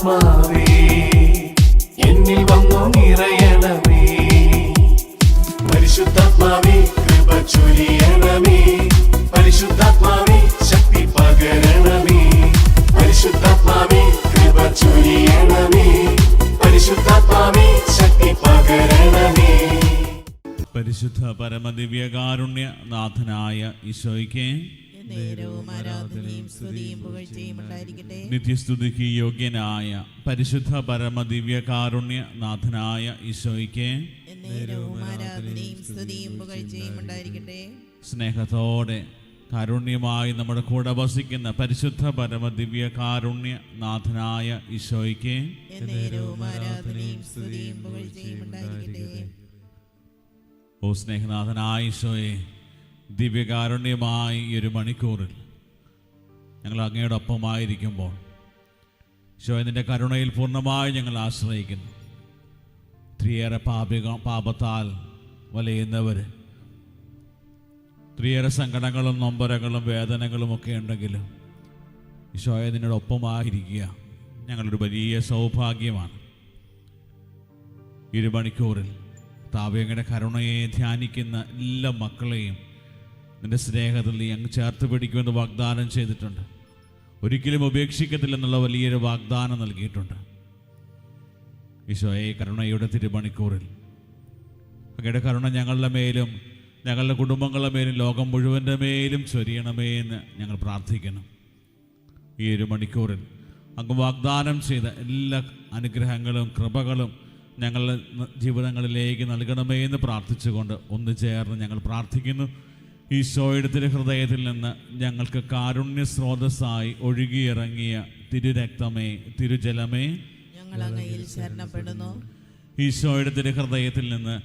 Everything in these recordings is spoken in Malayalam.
പരിശുദ്ധാത്മാവേ എന്നിൽ വന്നു നിറയണമേ. പരിശുദ്ധാത്മാവേ കൃപ ചൊരിയണമേ. പരിശുദ്ധാത്മാവേ ശക്തി പകരണമേ. പരിശുദ്ധാത്മാവേ കൃപ ചൊരിയണമേ. പരിശുദ്ധാത്മാവേ ശക്തി പകരണമേ. പരിശുദ്ധ പരമദിവ്യകാരുണ്യ നാഥനായ ഈശോയ്ക്ക് നിത്യസ്തുതിക്ക് യോഗ്യനായ പരിശുദ്ധ പരമദിവ്യകാരുണ്യ നാഥനായ ഈശോയ്ക്ക് സ്നേഹത്തോടെ കാരുണ്യമായി നമ്മുടെ കൂടെ വസിക്കുന്ന പരിശുദ്ധ പരമദിവ്യകാരുണ്യ നാഥനായ ഈശോയ്ക്ക് ഓ സ്നേഹനാഥനായ ഈശോയെ, ദിവ്യകാരുണ്യമായി ഈ ഒരു മണിക്കൂറിൽ ഞങ്ങൾ അങ്ങയുടെ ഒപ്പമായിരിക്കുമ്പോൾ ഈശോയെ, നിൻ്റെ കരുണയിൽ പൂർണ്ണമായി ഞങ്ങൾ ആശ്രയിക്കുന്നു. ഒത്തിരിയേറെ പാപത്താൽ വലയുന്നവർ, ഒത്തിരിയേറെ സങ്കടങ്ങളും നൊമ്പരങ്ങളും വേദനകളും ഒക്കെ ഉണ്ടെങ്കിലും ഈശോയെ, നിന്നോട് ഒപ്പമായിരിക്കുക ഞങ്ങളൊരു വലിയ സൗഭാഗ്യമാണ്. ഈ ഒരു മണിക്കൂറിൽ താവ്യങ്ങളുടെ കരുണയെ ധ്യാനിക്കുന്ന എല്ലാ മക്കളെയും നിന്റെ സ്നേഹത്തിൽ നീ അങ്ങ് ചേർത്ത് പിടിക്കുമെന്ന് വാഗ്ദാനം ചെയ്തിട്ടുണ്ട്. ഒരിക്കലും ഉപേക്ഷിക്കത്തില്ലെന്നുള്ള വലിയൊരു വാഗ്ദാനം നൽകിയിട്ടുണ്ട്. ഈശോയെ, കരുണയുടെ തിരുമണിക്കൂറിൽ അങ്ങയുടെ കരുണ ഞങ്ങളുടെ മേലും ഞങ്ങളുടെ കുടുംബങ്ങളുടെ മേലും ലോകം മുഴുവൻ്റെ മേലും ചൊരിയണമേ എന്ന് ഞങ്ങൾ പ്രാർത്ഥിക്കണം. ഈ ഒരു മണിക്കൂറിൽ അങ്ങ് വാഗ്ദാനം ചെയ്ത എല്ലാ അനുഗ്രഹങ്ങളും കൃപകളും ഞങ്ങളുടെ ജീവിതങ്ങളിലേക്ക് നൽകണമേ എന്ന് പ്രാർത്ഥിച്ചുകൊണ്ട് ഒന്ന് ചേർന്ന് ഞങ്ങൾ പ്രാർത്ഥിക്കുന്നു. ഈശോയുടെ തിരുഹൃദയത്തിൽ നിന്ന് ഞങ്ങൾക്ക് കാരുണ്യ സ്രോതസ്സായി ഒഴുകിയിറങ്ങിയ തിരുരക്തമേ, തിരുജലമേ, ഈശോയുടെ തിരുഹൃദയത്തിൽ നിന്ന്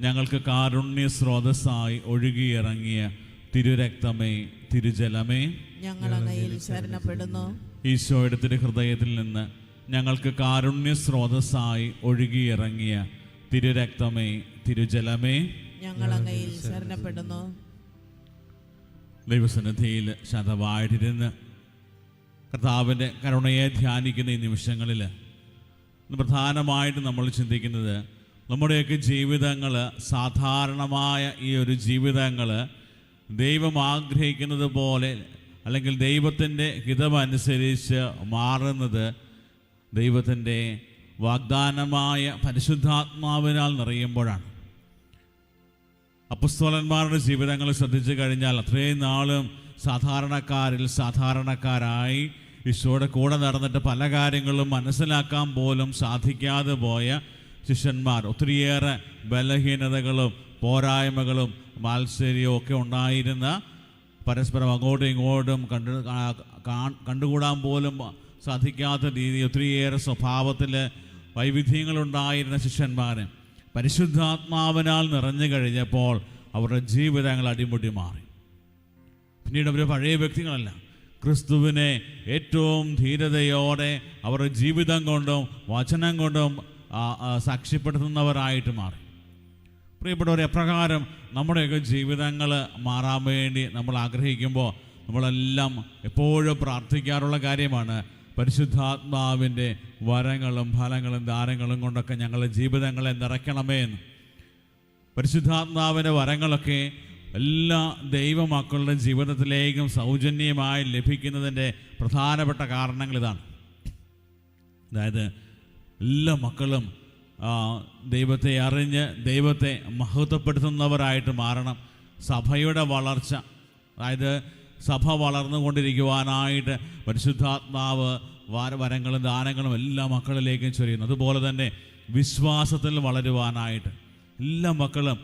ഞങ്ങൾക്ക് കാരുണ്യ സ്രോതസ്സായി ഒഴുകിയിറങ്ങിയ തിരുരക്തമേ, തിരുജലമേ, ഈശോയുടെ തിരുഹൃദയത്തിൽ നിന്ന് ഞങ്ങൾക്ക് കാരുണ്യ സ്രോതസ്സായി ഒഴുകിയിറങ്ങിയ തിരുരക്തമേ, തിരുജലമേ, ദൈവസന്നിധിയിൽ ശതമായിട്ടിരുന്ന് കർത്താവിൻ്റെ കരുണയെ ധ്യാനിക്കുന്ന ഈ നിമിഷങ്ങളിൽ പ്രധാനമായിട്ട് നമ്മൾ ചിന്തിക്കുന്നത് നമ്മുടെയൊക്കെ ജീവിതങ്ങൾ, സാധാരണമായ ഈ ഒരു ജീവിതങ്ങൾ ദൈവം ആഗ്രഹിക്കുന്നത് പോലെ അല്ലെങ്കിൽ ദൈവത്തിൻ്റെ ഹിതമനുസരിച്ച് മാറുന്നത് ദൈവത്തിൻ്റെ വാഗ്ദാനമായ പരിശുദ്ധാത്മാവിനാൽ നിറയുമ്പോഴാണ്. അപ്പസ്തോലന്മാരുടെ ജീവിതങ്ങൾ ശ്രദ്ധിച്ചു കഴിഞ്ഞാൽ അത്രയും നാളും സാധാരണക്കാരായി ഈശോയുടെ കൂടെ നടന്നിട്ട് പല കാര്യങ്ങളും മനസ്സിലാക്കാൻ പോലും സാധിക്കാതെ പോയ ശിഷ്യന്മാർ, ഒത്തിരിയേറെ ബലഹീനതകളും പോരായ്മകളും മാത്സര്യവും ഒക്കെ ഉണ്ടായിരുന്ന, പരസ്പരം അങ്ങോട്ടും ഇങ്ങോട്ടും കണ്ടുകൂടാൻ പോലും സാധിക്കാത്ത രീതി ഒത്തിരിയേറെ സ്വഭാവത്തിൽ വൈവിധ്യങ്ങളുണ്ടായിരുന്ന ശിഷ്യന്മാരെ പരിശുദ്ധാത്മാവിനാൽ നിറഞ്ഞു കഴിഞ്ഞപ്പോൾ അവരുടെ ജീവിതങ്ങൾ അടിമുടി മാറി. പിന്നീട് അവർ പഴയ വ്യക്തികളല്ല, ക്രിസ്തുവിനെ ഏറ്റവും ധീരതയോടെ അവരുടെ ജീവിതം കൊണ്ടും വചനം കൊണ്ടും സാക്ഷ്യപ്പെടുത്തുന്നവരായിട്ട് മാറി. പ്രിയപ്പെട്ടവരെ, എപ്രകാരം നമ്മുടെയൊക്കെ ജീവിതങ്ങൾ മാറാൻ വേണ്ടി നമ്മൾ ആഗ്രഹിക്കുമ്പോൾ നമ്മളെല്ലാം എപ്പോഴും പ്രാർത്ഥിക്കാറുള്ള കാര്യമാണ്, പരിശുദ്ധാത്മാവിൻ്റെ വരങ്ങളും ഫലങ്ങളും ദാനങ്ങളും കൊണ്ടൊക്കെ ഞങ്ങളുടെ ജീവിതങ്ങളെ നിറയ്ക്കണമേ എന്ന്. പരിശുദ്ധാത്മാവിൻ്റെ വരങ്ങളൊക്കെ എല്ലാ ദൈവമക്കളുടെ ജീവിതത്തിലേക്കും സൗജന്യമായി ലഭിക്കുന്നതിൻ്റെ പ്രധാനപ്പെട്ട കാരണങ്ങൾ ഇതാണ്. അതായത് എല്ലാ മക്കളും ദൈവത്തെ അറിഞ്ഞ് ദൈവത്തെ മഹത്വപ്പെടുത്തുന്നവരായിട്ട് മാറണം. സഭയുടെ വളർച്ച, അതായത് സഭ വളർന്നുകൊണ്ടിരിക്കുവാനായിട്ട് പരിശുദ്ധാത്മാവ് വരങ്ങളും ദാനങ്ങളും എല്ലാ മക്കളിലേക്കും ചൊരിയുന്നു. അതുപോലെ തന്നെ വിശ്വാസത്തിൽ വളരുവാനായിട്ട് എല്ലാ മക്കളും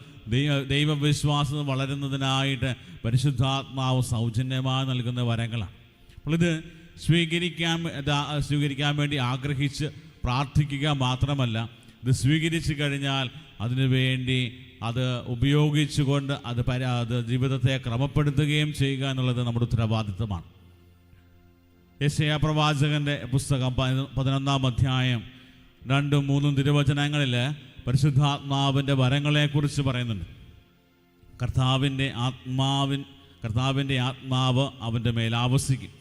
ദൈവവിശ്വാസം വളരുന്നതിനായിട്ട് പരിശുദ്ധാത്മാവ് സൗജന്യമായി നൽകുന്ന വരങ്ങളാണ്. അപ്പോൾ ഇത് സ്വീകരിക്കാൻ വേണ്ടി ആഗ്രഹിച്ച് പ്രാർത്ഥിക്കുക മാത്രമല്ല, ഇത് സ്വീകരിച്ചു കഴിഞ്ഞാൽ അതിനു വേണ്ടി അത് ഉപയോഗിച്ചുകൊണ്ട് അത് ജീവിതത്തെ ക്രമപ്പെടുത്തുകയും ചെയ്യുക എന്നുള്ളത് നമ്മുടെ ഉത്തരവാദിത്വമാണ്. യെശയ്യാ പ്രവാചകൻ്റെ പുസ്തകം 11-ാം അധ്യായം 2-3 തിരുവചനങ്ങളിൽ പരിശുദ്ധാത്മാവിൻ്റെ വരങ്ങളെക്കുറിച്ച് പറയുന്നുണ്ട്. കർത്താവിൻ്റെ ആത്മാവ് അവൻ്റെ മേൽ ആവസിക്കും.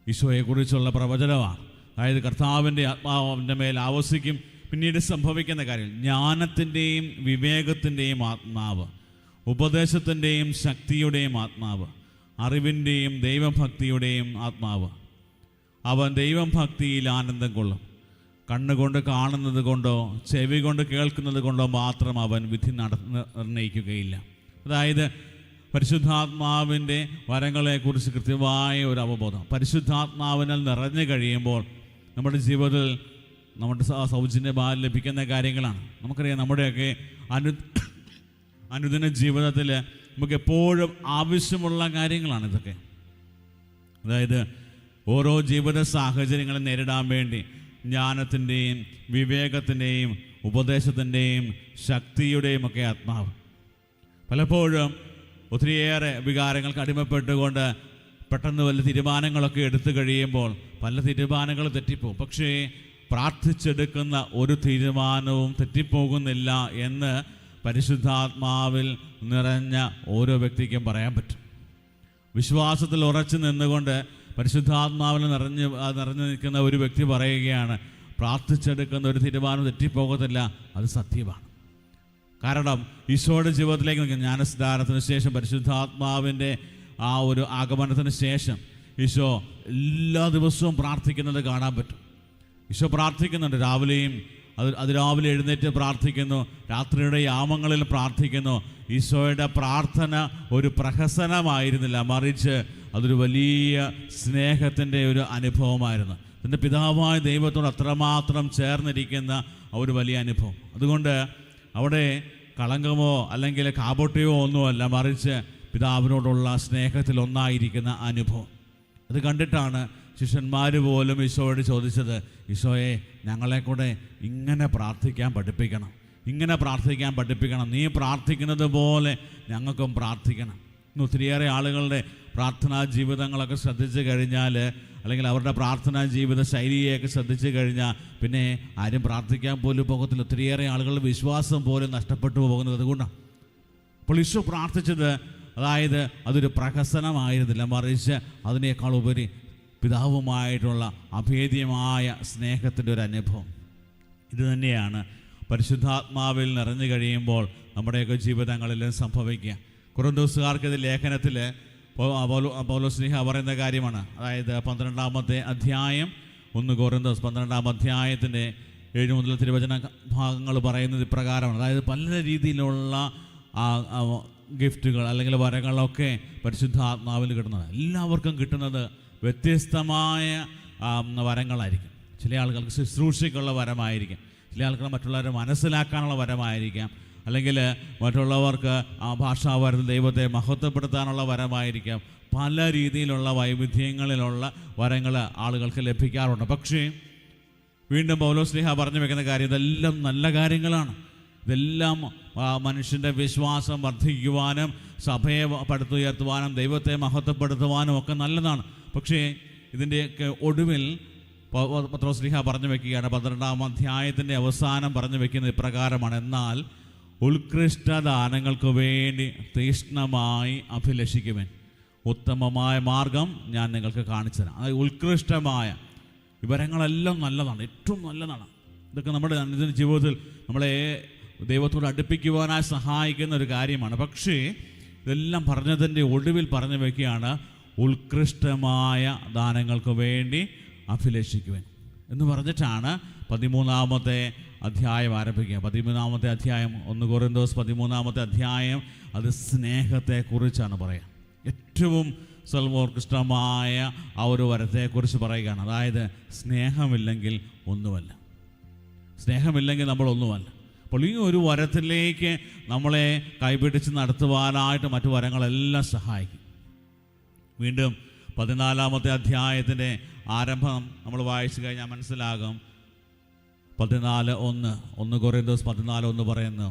ഈശോയെക്കുറിച്ചുള്ള പ്രവചനമാണ്. അതായത് കർത്താവിൻ്റെ ആത്മാവിൻ്റെ മേൽ ആവസിക്കും. പിന്നീട് സംഭവിക്കുന്ന കാര്യം ജ്ഞാനത്തിൻ്റെയും വിവേകത്തിൻ്റെയും ആത്മാവ്, ഉപദേശത്തിൻ്റെയും ശക്തിയുടെയും ആത്മാവ്, അറിവിൻ്റെയും ദൈവഭക്തിയുടെയും ആത്മാവ്. അവൻ ദൈവഭക്തിയിൽ ആനന്ദം കൊള്ളും. കണ്ണുകൊണ്ട് കാണുന്നത് കൊണ്ടോ ചെവി കൊണ്ട് കേൾക്കുന്നത് കൊണ്ടോ മാത്രം അവൻ വിധി നിർണ്ണയിക്കുകയില്ല. അതായത് പരിശുദ്ധാത്മാവിൻ്റെ വരങ്ങളെക്കുറിച്ച് കൃത്യമായ ഒരു അവബോധം പരിശുദ്ധാത്മാവിനാൽ നിറഞ്ഞു കഴിയുമ്പോൾ നമ്മുടെ ജീവിതത്തിൽ നമ്മുടെ സൗജന്യമായി ലഭിക്കുന്ന കാര്യങ്ങളാണ്. നമുക്കറിയാം, നമ്മുടെയൊക്കെ അനുദിന ജീവിതത്തിൽ നമുക്ക് എപ്പോഴും ആവശ്യമുള്ള കാര്യങ്ങളാണ് ഇതൊക്കെ. അതായത് ഓരോ ജീവിത സാഹചര്യങ്ങളെ നേരിടാൻ വേണ്ടി ജ്ഞാനത്തിൻ്റെയും വിവേകത്തിൻ്റെയും ഉപദേശത്തിൻ്റെയും ശക്തിയുടെയും ഒക്കെ ആത്മാവ്. പലപ്പോഴും ഒത്തിരിയേറെ വികാരങ്ങൾക്ക് അടിമപ്പെട്ടുകൊണ്ട് പെട്ടെന്ന് വല്ല തീരുമാനങ്ങളൊക്കെ എടുത്തു കഴിയുമ്പോൾ പല തീരുമാനങ്ങളും തെറ്റിപ്പോകും. പക്ഷേ പ്രാർത്ഥിച്ചെടുക്കുന്ന ഒരു തീരുമാനവും തെറ്റിപ്പോകുന്നില്ല എന്ന് പരിശുദ്ധാത്മാവിൽ നിറഞ്ഞ ഓരോ വ്യക്തിക്കും പറയാൻ പറ്റും. വിശ്വാസത്തിൽ ഉറച്ചു നിന്നുകൊണ്ട് പരിശുദ്ധാത്മാവിൽ നിറഞ്ഞു നിൽക്കുന്ന ഒരു വ്യക്തി പറയുകയാണ്, പ്രാർത്ഥിച്ചെടുക്കുന്ന ഒരു തീരുമാനം തെറ്റിപ്പോകത്തില്ല, അത് സത്യമാണ്. കാരണം ഈശോയുടെ ജീവിതത്തിലേക്ക് നിൽക്കുന്ന ജ്ഞാനസ്നാനത്തിന് ശേഷം പരിശുദ്ധാത്മാവിൻ്റെ ആ ഒരു ആഗമനത്തിന് ശേഷം ഈശോ എല്ലാ ദിവസവും പ്രാർത്ഥിക്കുന്നത് കാണാൻ പറ്റും. ഈശോ പ്രാർത്ഥിക്കുന്നുണ്ട്. രാവിലെയും അതിരാവിലെ എഴുന്നേറ്റ് പ്രാർത്ഥിക്കുന്നു, രാത്രിയുടെ യാമങ്ങളിൽ പ്രാർത്ഥിക്കുന്നു. ഈശോയുടെ പ്രാർത്ഥന ഒരു പ്രഹസനമായിരുന്നില്ല, മറിച്ച് അതൊരു വലിയ സ്നേഹത്തിൻ്റെ ഒരു അനുഭവമായിരുന്നു. തൻ്റെ പിതാവായ ദൈവത്തോട് അത്രമാത്രം ചേർന്നിരിക്കുന്ന ഒരു വലിയ അനുഭവം. അതുകൊണ്ട് അവിടെ കളങ്കമോ അല്ലെങ്കിൽ കാപൊട്ടിയോ ഒന്നുമല്ല, മറിച്ച് പിതാവിനോടുള്ള സ്നേഹത്തിൽ ഒന്നായിരിക്കുന്ന അനുഭവം. അത് കണ്ടിട്ടാണ് ശിഷ്യന്മാർ പോലും ഈശോയോട് ചോദിച്ചത്, ഈശോയെ ഞങ്ങളെ കൂടെ ഇങ്ങനെ പ്രാർത്ഥിക്കാൻ പഠിപ്പിക്കണം, ഇങ്ങനെ പ്രാർത്ഥിക്കാൻ പഠിപ്പിക്കണം, നീ പ്രാർത്ഥിക്കുന്നത് പോലെ ഞങ്ങൾക്കും പ്രാർത്ഥിക്കണം. ഇന്ന് ഒത്തിരിയേറെ ആളുകളുടെ പ്രാർത്ഥനാ ജീവിതങ്ങളൊക്കെ ശ്രദ്ധിച്ചു കഴിഞ്ഞാൽ, അല്ലെങ്കിൽ അവരുടെ പ്രാർത്ഥനാ ജീവിത ശൈലിയൊക്കെ ശ്രദ്ധിച്ചു കഴിഞ്ഞാൽ പിന്നെ ആരും പ്രാർത്ഥിക്കാൻ പോലും പോകത്തില്ല. ഒത്തിരിയേറെ ആളുകളുടെ വിശ്വാസം പോലും നഷ്ടപ്പെട്ടു പോകുന്നത് അതുകൊണ്ടാണ്. അപ്പോൾ ഈശോ പ്രാർത്ഥിച്ചത് അതായത് അതൊരു പ്രഹസനമായിരുന്നില്ല, മറിച്ച് അതിനേക്കാൾ ഉപരി പിതാവുമായിട്ടുള്ള അഭേദ്യമായ സ്നേഹത്തിൻ്റെ ഒരു അനുഭവം. ഇത് തന്നെയാണ് പരിശുദ്ധാത്മാവിൽ നിറഞ്ഞു കഴിയുമ്പോൾ നമ്മുടെയൊക്കെ ജീവിതങ്ങളിലും സംഭവിക്കുക. കൊറിന്തോസുകാർക്ക് ഇത് ലേഖനത്തിൽ പൗലോസ്ലീഹ പറയുന്ന കാര്യമാണ്. അതായത് 12-ാമത്തെ അധ്യായം 1 കൊറിന്തോസ് 12-ാം അധ്യായത്തിൻ്റെ 7 മുതൽ തിരുവചന ഭാഗങ്ങൾ പറയുന്നത് ഇപ്രകാരമാണ്. അതായത് പല രീതിയിലുള്ള ഗിഫ്റ്റുകൾ അല്ലെങ്കിൽ വരങ്ങളൊക്കെ പരിശുദ്ധാത്മാവിൽ കിട്ടുന്നത്, എല്ലാവർക്കും കിട്ടുന്നത് വ്യത്യസ്തമായ വരങ്ങളായിരിക്കും. ചില ആളുകൾക്ക് ശുശ്രൂഷയ്ക്കുള്ള വരമായിരിക്കും, ചില ആൾക്കാർ മറ്റുള്ളവരെ മനസ്സിലാക്കാനുള്ള വരമായിരിക്കാം, അല്ലെങ്കിൽ മറ്റുള്ളവർക്ക് ഭാഷാവരത്തിൽ ദൈവത്തെ മഹത്വപ്പെടുത്താനുള്ള വരമായിരിക്കാം. പല രീതിയിലുള്ള വൈവിധ്യങ്ങളിലുള്ള വരങ്ങൾ ആളുകൾക്ക് ലഭിക്കാറുണ്ട്. പക്ഷേ വീണ്ടും പൗലോസ്ലീഹ പറഞ്ഞു വെക്കുന്ന കാര്യം, ഇതെല്ലാം നല്ല കാര്യങ്ങളാണ്. ഇതെല്ലാം മനുഷ്യൻ്റെ വിശ്വാസം വർദ്ധിക്കുവാനും സഭയെ പടുത്തുയർത്തുവാനും ദൈവത്തെ മഹത്വപ്പെടുത്തുവാനും ഒക്കെ നല്ലതാണ്. പക്ഷേ ഇതിൻ്റെയൊക്കെ ഒടുവിൽ പത്രോസ്ലീഹ പറഞ്ഞു വെക്കുകയാണ്, 12-ാം അധ്യായത്തിൻ്റെ അവസാനം പറഞ്ഞു വെക്കുന്നത് ഇപ്രകാരമാണ്: എന്നാൽ ഉത്കൃഷ്ടദാനങ്ങൾക്ക് വേണ്ടി തീക്ഷ്ണമായി അഭിലഷിക്കുവാൻ ഉത്തമമായ മാർഗം ഞാൻ നിങ്ങൾക്ക് കാണിച്ചു തരാം. അതായത് ഉത്കൃഷ്ടമായ വിവരങ്ങളെല്ലാം നല്ലതാണ്, ഏറ്റവും നല്ലതാണ്. ഇതൊക്കെ നമ്മുടെ അനുദിന ജീവിതത്തിൽ നമ്മളെ ദൈവത്തോട് അടുപ്പിക്കുവാനായി സഹായിക്കുന്ന ഒരു കാര്യമാണ്. പക്ഷേ ഇതെല്ലാം പറഞ്ഞതിൻ്റെ ഒടുവിൽ പറഞ്ഞു വയ്ക്കുകയാണ്, ഉത്കൃഷ്ടമായ ദാനങ്ങൾക്ക് വേണ്ടി അഭിലഷിക്കുവാൻ എന്ന് പറഞ്ഞിട്ടാണ് 13-ാമത്തെ അധ്യായം ആരംഭിക്കുക. 13-ാമത്തെ അധ്യായം 1 കൊറിന്തോസ് 13-ാമത്തെ അധ്യായം അത് സ്നേഹത്തെക്കുറിച്ചാണ് പറയുക. ഏറ്റവും സർവോത്കൃഷ്ടമായ ആ ഒരു വരത്തെക്കുറിച്ച് പറയുകയാണ്. അതായത് സ്നേഹമില്ലെങ്കിൽ ഒന്നുമല്ല, സ്നേഹമില്ലെങ്കിൽ നമ്മളൊന്നുമല്ല. അപ്പോൾ ഈ ഒരു വരത്തിലേക്ക് നമ്മളെ കൈപിടിച്ച് നടത്തുവാനായിട്ട് മറ്റു വരങ്ങളെല്ലാം സഹായിക്കും. വീണ്ടും 14-ാമത്തെ അധ്യായത്തിൻ്റെ ആരംഭം നമ്മൾ വായിച്ചു കഴിഞ്ഞാൽ മനസ്സിലാകും. 14:1 കൊറിന്തോസ് 14:1 പറയുന്നു,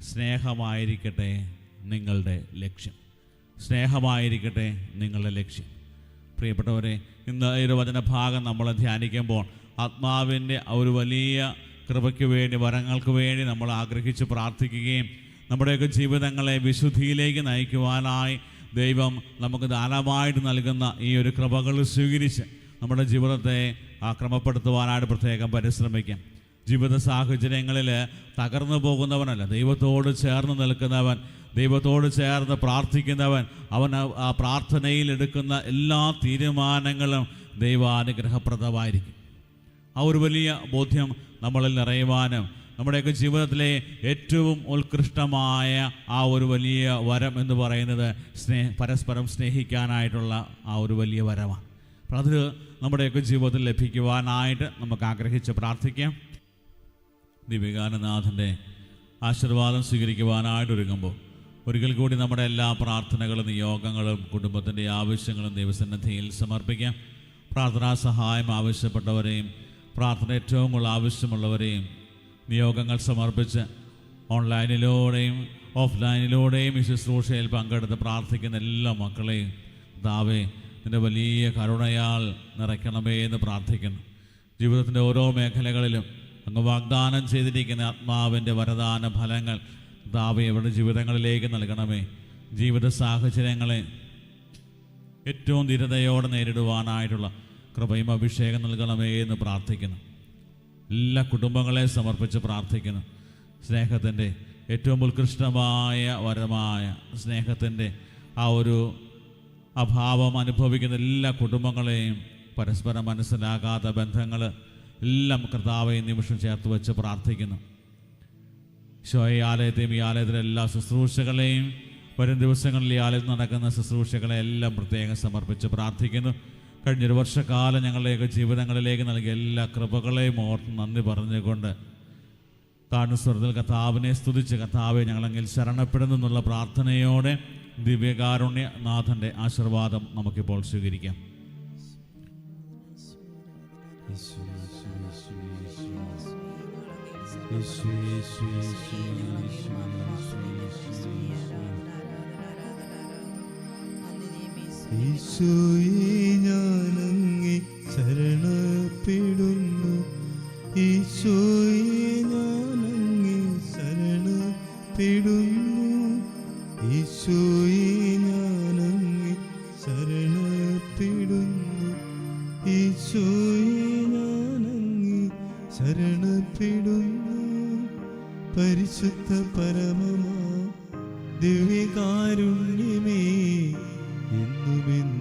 സ്നേഹമായിരിക്കട്ടെ നിങ്ങളുടെ ലക്ഷ്യം, സ്നേഹമായിരിക്കട്ടെ നിങ്ങളുടെ ലക്ഷ്യം. പ്രിയപ്പെട്ടവരെ, ഇന്ന് ഈ ഒരു വചനഭാഗം നമ്മൾ ധ്യാനിക്കുമ്പോൾ ആത്മാവിൻ്റെ ഒരു വലിയ കൃപയ്ക്ക് വേണ്ടി, വരങ്ങൾക്ക് വേണ്ടി നമ്മൾ ആഗ്രഹിച്ച് പ്രാർത്ഥിക്കുകയും നമ്മുടെയൊക്കെ ജീവിതങ്ങളെ വിശുദ്ധിയിലേക്ക് നയിക്കുവാനായി ദൈവം നമുക്ക് ധാരാളമായിട്ട് നൽകുന്ന ഈ ഒരു കൃപകൾ സ്വീകരിച്ച് നമ്മുടെ ജീവിതത്തെ ക്രമപ്പെടുത്തുവാനായിട്ട് പ്രത്യേകം പരിശ്രമിക്കാം. ജീവിത സാഹചര്യങ്ങളിൽ തകർന്നു പോകുന്നവനല്ല, ദൈവത്തോട് ചേർന്ന് നിൽക്കുന്നവൻ, ദൈവത്തോട് ചേർന്ന് പ്രാർത്ഥിക്കുന്നവൻ, അവൻ ആ പ്രാർത്ഥനയിൽ എടുക്കുന്ന എല്ലാ തീരുമാനങ്ങളും ദൈവാനുഗ്രഹപ്രദമായിരിക്കും. ആ ഒരു വലിയ ബോധ്യം നമ്മളിൽ നിറയുവാനും നമ്മുടെയൊക്കെ ജീവിതത്തിലെ ഏറ്റവും ഉത്കൃഷ്ടമായ ആ ഒരു വലിയ വരം എന്ന് പറയുന്നത് പരസ്പരം സ്നേഹിക്കാനായിട്ടുള്ള ആ ഒരു വലിയ വരമാണ്. അപ്പോൾ അത് നമ്മുടെയൊക്കെ ജീവിതത്തിൽ ലഭിക്കുവാനായിട്ട് നമുക്ക് ആഗ്രഹിച്ച് പ്രാർത്ഥിക്കാം. ദിവ്യഗാനനാഥൻ്റെ ആശീർവാദം സ്വീകരിക്കുവാനായിട്ട് ഒരുങ്ങുമ്പോൾ ഒരിക്കൽ കൂടി നമ്മുടെ എല്ലാ പ്രാർത്ഥനകളും നിയോഗങ്ങളും കുടുംബത്തിൻ്റെ ആവശ്യങ്ങളും ദൈവസന്നിധിയിൽ സമർപ്പിക്കാം. പ്രാർത്ഥനാ സഹായം ആവശ്യപ്പെട്ടവരെയും പ്രാർത്ഥന ഏറ്റവും കൂടുതൽ ആവശ്യമുള്ളവരെയും നിയോഗങ്ങൾ സമർപ്പിച്ച് ഓൺലൈനിലൂടെയും ഓഫ്ലൈനിലൂടെയും ഈ ശുശ്രൂഷയിൽ പങ്കെടുത്ത് പ്രാർത്ഥിക്കുന്ന എല്ലാ മക്കളെയും ദാവേ നിൻ്റെ വലിയ കരുണയാൽ നിറയ്ക്കണമേ എന്ന് പ്രാർത്ഥിക്കുന്നു. ജീവിതത്തിൻ്റെ ഓരോ മേഖലകളിലും അങ്ങ് വാഗ്ദാനം ചെയ്തിരിക്കുന്ന ആത്മാവിൻ്റെ വരദാന ഫലങ്ങൾ ദാവേ അവരുടെ ജീവിതങ്ങളിലേക്ക് നൽകണമേ. ജീവിത സാഹചര്യങ്ങളെ ഏറ്റവും ധീരതയോടെ നേരിടുവാനായിട്ടുള്ള കൃപയും അഭിഷേകം നൽകണമേ എന്ന് പ്രാർത്ഥിക്കുന്നു. എല്ലാ കുടുംബങ്ങളെ സമർപ്പിച്ച് പ്രാർത്ഥിക്കുന്നു. സ്നേഹത്തിൻ്റെ ഏറ്റവും ഉത്കൃഷ്ടമായ വരമായ സ്നേഹത്തിൻ്റെ ആ ഒരു അഭാവം അനുഭവിക്കുന്ന എല്ലാ കുടുംബങ്ങളെയും പരസ്പരം മനസ്സിലാകാത്ത ബന്ധങ്ങൾ എല്ലാം കർത്താവെ നിമിഷം ചേർത്ത് വെച്ച് പ്രാർത്ഥിക്കുന്നു. ഈ ആലയത്തെയും ഈ ആലയത്തിലെ എല്ലാ ശുശ്രൂഷകളെയും വരും ദിവസങ്ങളിൽ ഈ ആലയത്തിൽ നടക്കുന്ന ശുശ്രൂഷകളെ എല്ലാം പ്രത്യേകം സമർപ്പിച്ച് പ്രാർത്ഥിക്കുന്നു. കഴിഞ്ഞൊരു വർഷക്കാലം ഞങ്ങളുടെയൊക്കെ ജീവിതങ്ങളിലേക്ക് നൽകിയ എല്ലാ കൃപകളെയും ഓർത്ത് നന്ദി പറഞ്ഞുകൊണ്ട് താഴ്ന്ന സ്വരത്തിൽ കർത്താവിനെ സ്തുതിച്ച് കർത്താവെ ഞങ്ങളെങ്കിൽ ശരണപ്പെടുന്നു എന്നുള്ള പ്രാർത്ഥനയോടെ ദിവ്യകാരുണ്യനാഥൻ്റെ ആശീർവാദം നമുക്കിപ്പോൾ സ്വീകരിക്കാം. ഈശോയെ ഞാനങ്ങേ ശരണപ്പെടുന്നു, ഈശോയെ ഞാനങ്ങേ ശരണപ്പെടുന്നു, ഈശോയെ ഞാനങ്ങേ ശരണപ്പെടുന്നു, ഈശോയെ ഞാനങ്ങേ ശരണപ്പെടുന്നു. പരിശുദ്ധ പരമമാ ദിവ്യകാരുണ്യമേ എന്നുമെന്നും